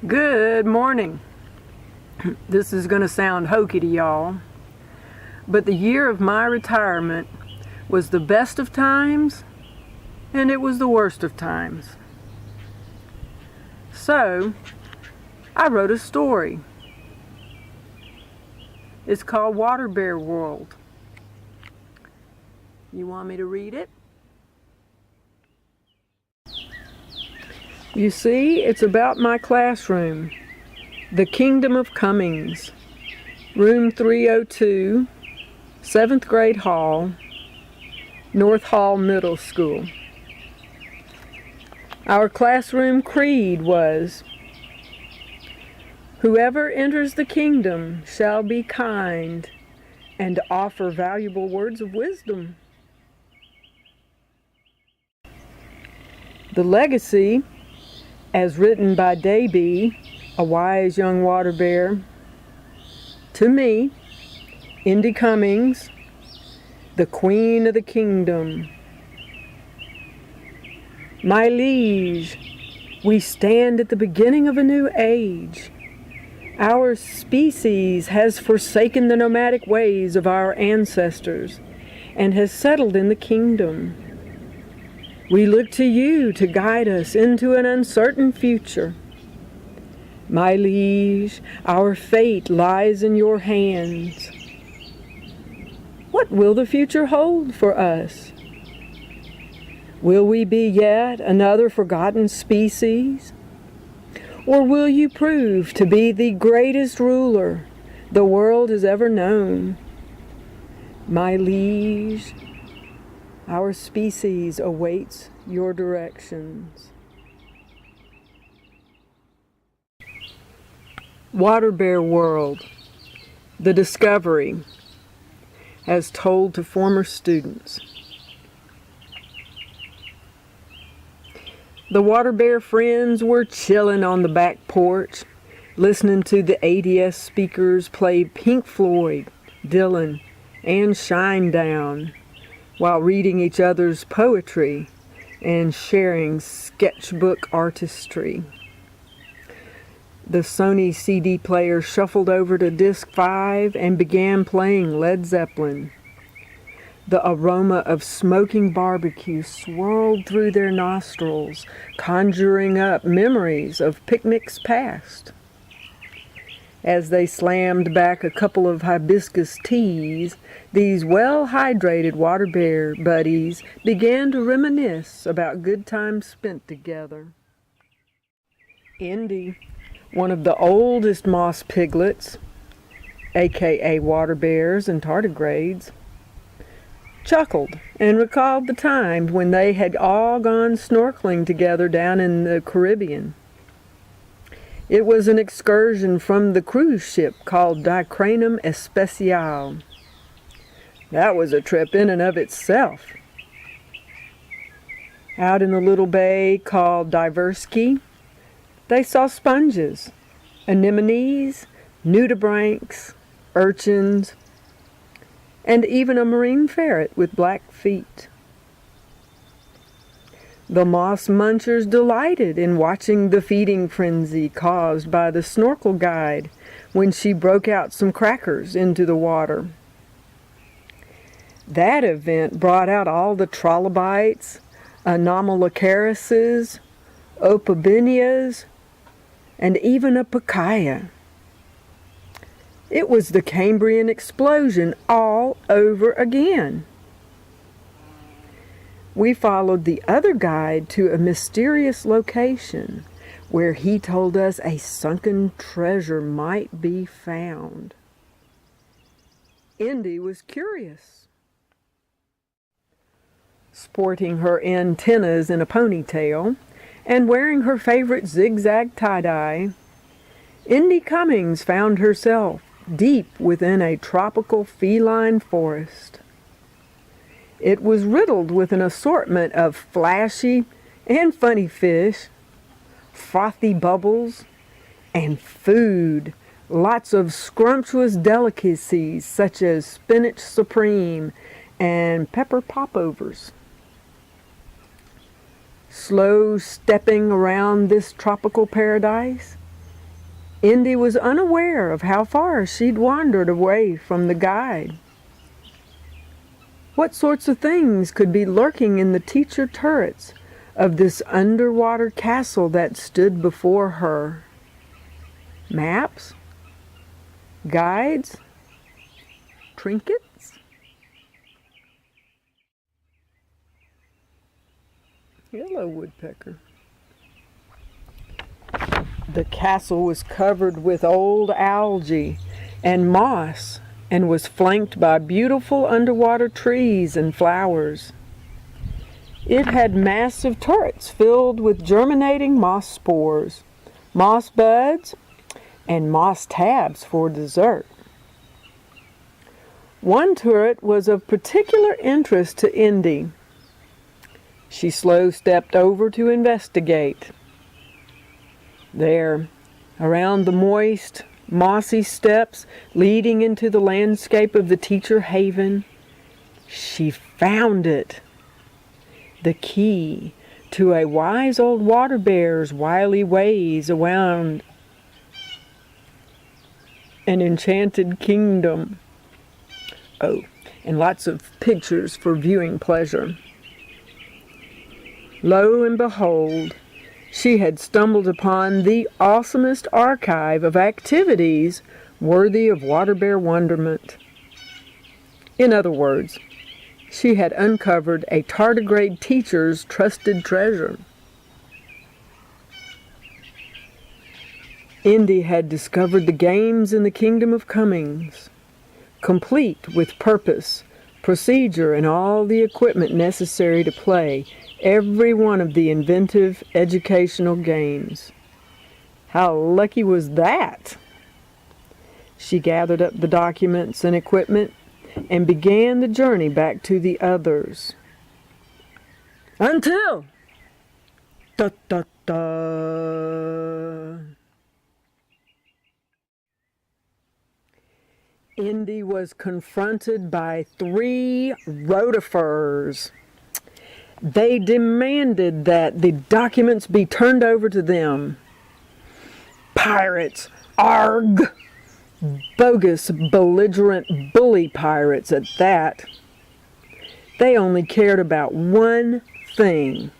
Good morning. This is going to sound hokey to y'all, but the year of my retirement was the best of times and it was the worst of times. So, I wrote a story. It's called Water Bear World. You want me to read it? You see, it's about my classroom, the Kingdom of Cummings, room 302, 7th grade hall, North Hall Middle School. Our classroom creed was, "Whoever enters the kingdom shall be kind and offer valuable words of wisdom." The legacy, as written by Davy, a wise young water bear, to me, Indy Cummings, the Queen of the Kingdom. My liege, we stand at the beginning of a new age. Our species has forsaken the nomadic ways of our ancestors and has settled in the kingdom. We look to you to guide us into an uncertain future. My liege, our fate lies in your hands. What will the future hold for us? Will we be yet another forgotten species? Or will you prove to be the greatest ruler the world has ever known? My liege, our species awaits your directions. Water Bear World, the discovery, as told to former students. The water bear friends were chilling on the back porch, listening to the ADS speakers play Pink Floyd, Dylan, and Shinedown, while reading each other's poetry and sharing sketchbook artistry. The Sony CD player shuffled over to disc 5 and began playing Led Zeppelin. The aroma of smoking barbecue swirled through their nostrils, conjuring up memories of picnics past. As they slammed back a couple of hibiscus teas, these well-hydrated water bear buddies began to reminisce about good times spent together. Indy, one of the oldest moss piglets, aka water bears and tardigrades, chuckled and recalled the time when they had all gone snorkeling together down in the Caribbean. It was an excursion from the cruise ship called Dicranum Especial. That was a trip in and of itself. Out in the little bay called Diversky, they saw sponges, anemones, nudibranchs, urchins, and even a marine ferret with black feet. The moss munchers delighted in watching the feeding frenzy caused by the snorkel guide when she broke out some crackers into the water. That event brought out all the trilobites, anomalocaris, opabinias, and even a picaya. It was the Cambrian explosion all over again. We followed the other guide to a mysterious location where he told us a sunken treasure might be found. Indy was curious. Sporting her antennas in a ponytail and wearing her favorite zigzag tie-dye, Indy Cummings found herself deep within a tropical feline forest. It was riddled with an assortment of flashy and funny fish, frothy bubbles, and food. Lots of scrumptious delicacies such as spinach supreme and pepper popovers. Slow stepping around this tropical paradise, Indy was unaware of how far she'd wandered away from the guide. What sorts of things could be lurking in the teacher turrets of this underwater castle that stood before her? Maps? Guides? Trinkets? Hello, woodpecker. The castle was covered with old algae and moss and was flanked by beautiful underwater trees and flowers. It had massive turrets filled with germinating moss spores, moss buds, and moss tabs for dessert. One turret was of particular interest to Indy. She slow-stepped over to investigate. There, around the moist, mossy steps leading into the landscape of the teacher haven, she found it. The key to a wise old water bear's wily ways around an enchanted kingdom. Oh, and lots of pictures for viewing pleasure. Lo and behold, she had stumbled upon the awesomest archive of activities worthy of water bear wonderment. In other words, she had uncovered a tardigrade teacher's trusted treasure. Indy had discovered the games in the Kingdom of Cummings, complete with purpose, procedure, and all the equipment necessary to play every one of the inventive educational games. How lucky was that? She gathered up the documents and equipment and began the journey back to the others. Until... Da, da, da. Indy was confronted by 3 rotifers. They demanded that the documents be turned over to them. Pirates! Arg! Bogus, belligerent bully pirates at that. They only cared about one thing: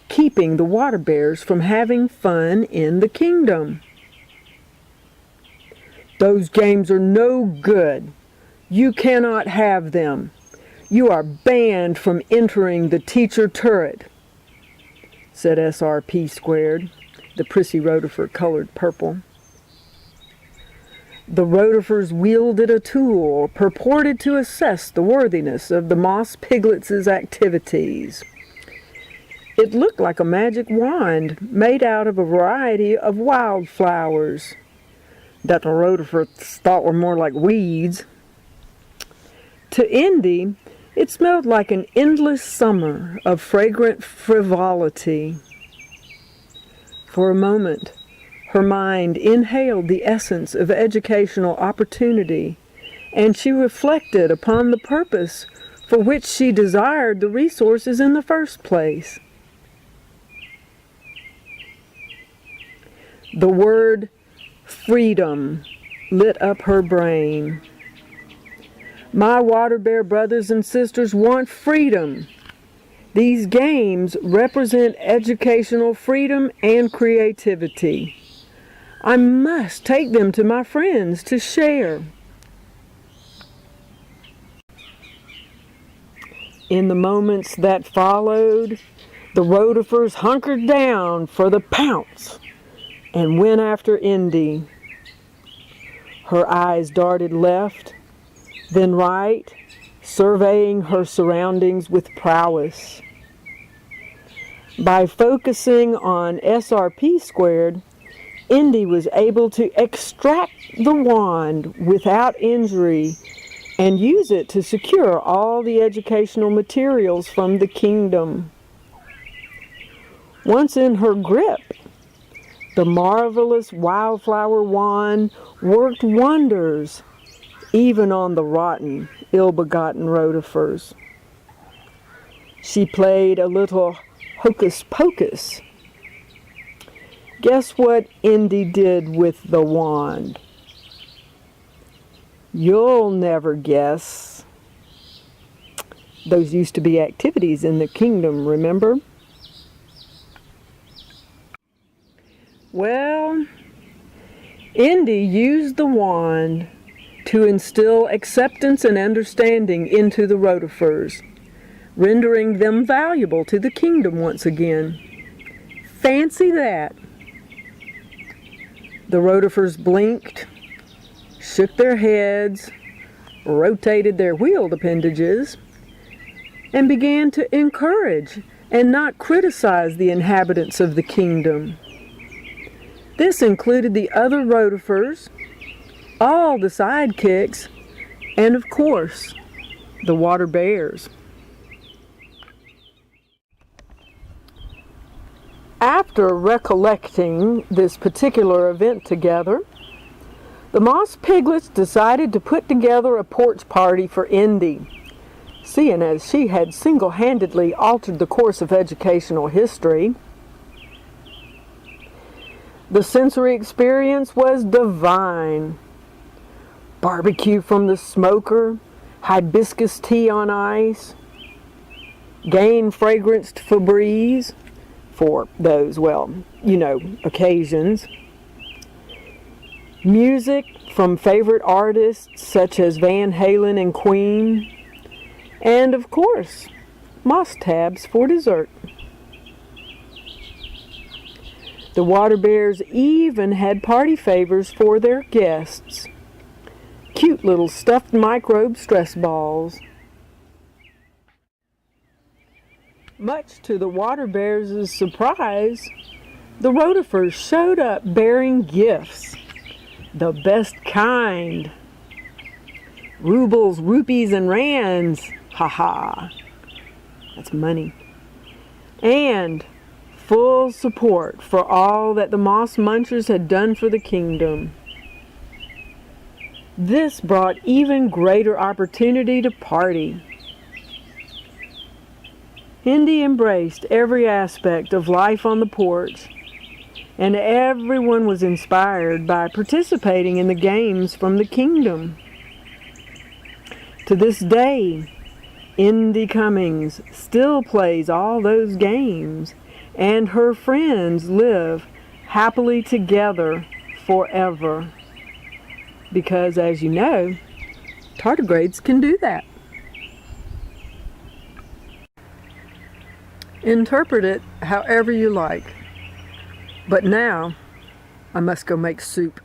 keeping the water bears from having fun in the kingdom. Those games are no good. You cannot have them. You are banned from entering the teacher turret, said SRP squared, the prissy rotifer colored purple. The rotifers wielded a tool purported to assess the worthiness of the moss piglets' activities. It looked like a magic wand made out of a variety of wildflowers that the rotifers thought were more like weeds. To Indy, it smelled like an endless summer of fragrant frivolity. For a moment, her mind inhaled the essence of educational opportunity, and she reflected upon the purpose for which she desired the resources in the first place. The word freedom lit up her brain. My water bear brothers and sisters want freedom. These games represent educational freedom and creativity. I must take them to my friends to share. In the moments that followed, the rotifers hunkered down for the pounce and went after Indy. Her eyes darted left, then right, surveying her surroundings with prowess. By focusing on SRP squared, Indy was able to extract the wand without injury and use it to secure all the educational materials from the kingdom. Once in her grip, the marvelous wildflower wand worked wonders, even on the rotten, ill-begotten rotifers. She played a little hocus-pocus. Guess what Indy did with the wand? You'll never guess. Those used to be activities in the kingdom, remember? Well, Indy used the wand to instill acceptance and understanding into the rotifers, rendering them valuable to the kingdom once again. Fancy that! The rotifers blinked, shook their heads, rotated their wheeled appendages, and began to encourage and not criticize the inhabitants of the kingdom. This included the other rotifers, all the sidekicks, and of course, the water bears. After recollecting this particular event together, the Moss Piglets decided to put together a porch party for Indy, seeing as she had single-handedly altered the course of educational history. The sensory experience was divine. Barbecue from the smoker, hibiscus tea on ice, Gain fragranced Febreze for those, occasions. Music from favorite artists such as Van Halen and Queen. And of course, moss tabs for dessert. The water bears even had party favors for their guests. Cute little stuffed microbe stress balls. Much to the water bears' surprise, the rotifers showed up bearing gifts. The best kind. Rubles, rupees, and rands. Ha. That's money. And full support for all that the Moss Munchers had done for the kingdom. This brought even greater opportunity to party. Indy embraced every aspect of life on the porch, and everyone was inspired by participating in the games from the kingdom. To this day, Indy Cummings still plays all those games, and her friends live happily together forever. Because, as you know, tardigrades can do that. Interpret it however you like. But now, I must go make soup.